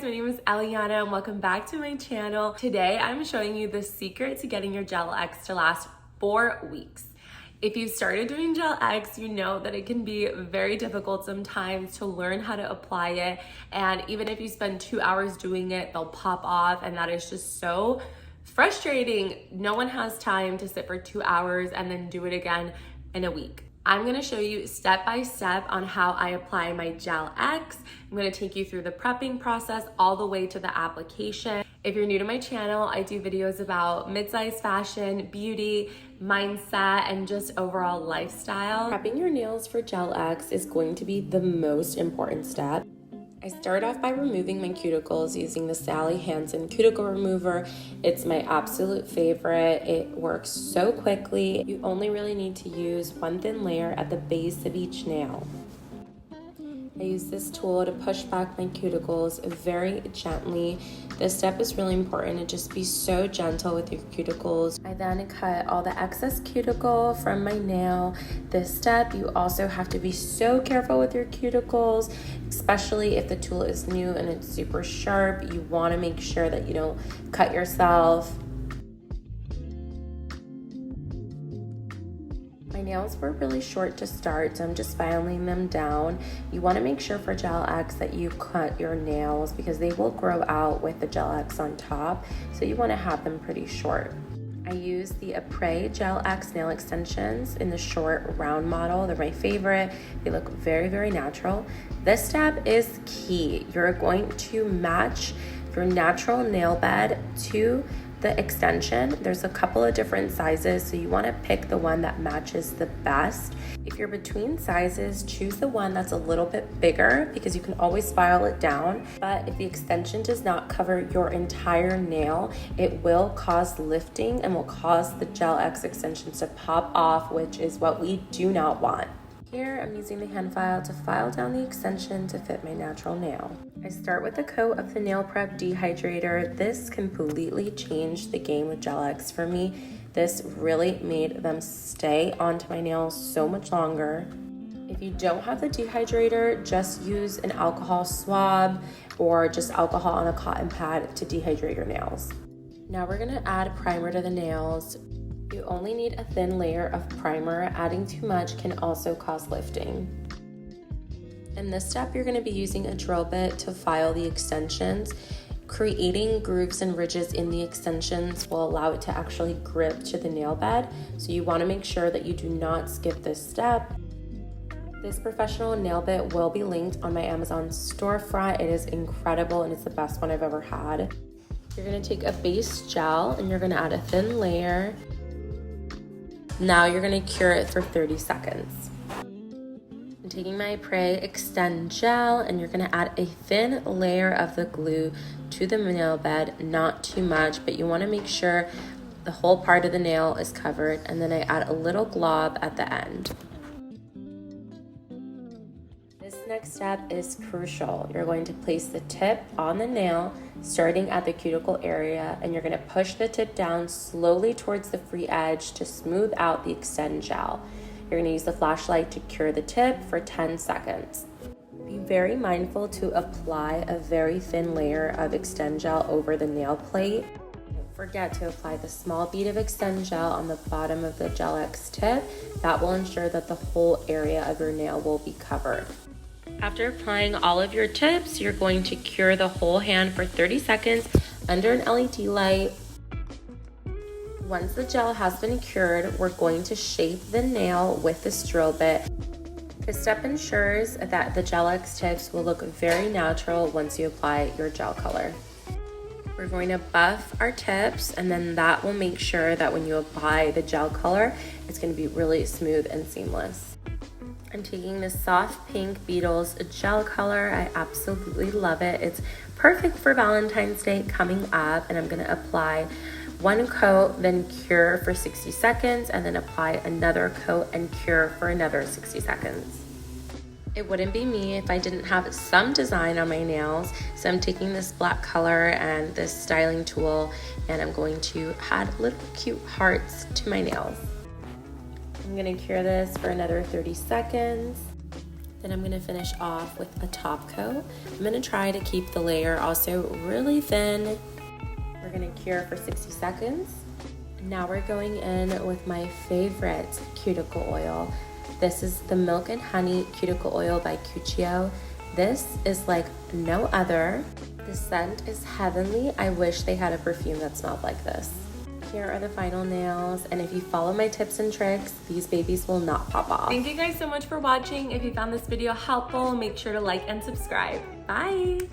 guys, my name is Eliana and welcome back to my channel. Today I'm showing you the secret to getting your GELX to last 4 weeks. If you've started doing GELX, you know that it can be very difficult sometimes to learn how to apply it, and even if you spend 2 hours doing it, they'll pop off, and that is just so frustrating. No one has time to sit for 2 hours and then do it again in a week. I'm gonna show you step by step on how I apply my GELX. I'm gonna take you through the prepping process all the way to the application. If you're new to my channel, I do videos about mid-size fashion, beauty, mindset, and just overall lifestyle. Prepping your nails for GELX is going to be the most important step. I start off by removing my cuticles using the Sally Hansen cuticle remover. It's my absolute favorite. It works so quickly. You only really need to use one thin layer at the base of each nail. I use this tool to push back my cuticles very gently. This step is really important to just be so gentle with your cuticles. I then cut all the excess cuticle from my nail. This step, you also have to be so careful with your cuticles, especially if the tool is new and it's super sharp. You want to make sure that you don't cut yourself. My nails were really short to start, so I'm just filing them down. You want to make sure for GELX that you cut your nails because they will grow out with the GELX on top, so you want to have them pretty short. I use the Apres GELX nail extensions in the short round model. They're my favorite. They look very, very natural. This step is key. You're going to match your natural nail bed to the extension. There's a couple of different sizes, so you want to pick the one that matches the best. If you're between sizes, choose the one that's a little bit bigger because you can always file it down. But if the extension does not cover your entire nail, it will cause lifting and will cause the GELX extensions to pop off, which is what we do not want. Here, I'm using the hand file to file down the extension to fit my natural nail. I start with a coat of the Nail Prep Dehydrator. This completely changed the game with GELX for me. This really made them stay onto my nails so much longer. If you don't have the dehydrator, just use an alcohol swab or just alcohol on a cotton pad to dehydrate your nails. Now we're gonna add primer to the nails. You only need a thin layer of primer. Adding too much can also cause lifting. In this step, you're going to be using a drill bit to file the extensions. Creating grooves and ridges in the extensions will allow it to actually grip to the nail bed, so you want to make sure that you do not skip this step. This professional nail bit will be linked on my Amazon storefront. It is incredible and it's the best one I've ever had. You're going to take a base gel and you're going to add a thin layer. Now you're going to cure it for 30 seconds. I'm taking my Apres Extend Gel and you're going to add a thin layer of the glue to the nail bed, not too much, but you want to make sure the whole part of the nail is covered, and then I add a little glob at the end. This next step is crucial. You're going to place the tip on the nail, starting at the cuticle area, and you're going to push the tip down slowly towards the free edge to smooth out the Extend Gel. You're going to use the flashlight to cure the tip for 10 seconds. Be very mindful to apply a very thin layer of Extend Gel over the nail plate. Don't forget to apply the small bead of Extend Gel on the bottom of the GELX tip. That will ensure that the whole area of your nail will be covered. After applying all of your tips, you're going to cure the whole hand for 30 seconds under an LED light. Once the gel has been cured, we're going to shape the nail with this drill bit. This step ensures that the GELX tips will look very natural once you apply your gel color. We're going to buff our tips, and then that will make sure that when you apply the gel color, it's going to be really smooth and seamless. I'm taking this soft pink Beetles gel color. I absolutely love it. It's perfect for Valentine's Day coming up, and I'm going to apply one coat, then cure for 60 seconds, and then apply another coat and cure for another 60 seconds. It wouldn't be me if I didn't have some design on my nails, so I'm taking this black color and this styling tool, and I'm going to add little cute hearts to my nails. I'm gonna cure this for another 30 seconds. Then I'm gonna finish off with a top coat. I'm gonna try to keep the layer also really thin. We're gonna cure for 60 seconds. Now we're going in with my favorite cuticle oil. This is the Milk and Honey Cuticle Oil by Cuccio. This is like no other. The scent is heavenly. I wish they had a perfume that smelled like this. Here are the final nails, and if you follow my tips and tricks, these babies will not pop off. Thank you guys so much for watching. If you found this video helpful, make sure to like and subscribe. Bye!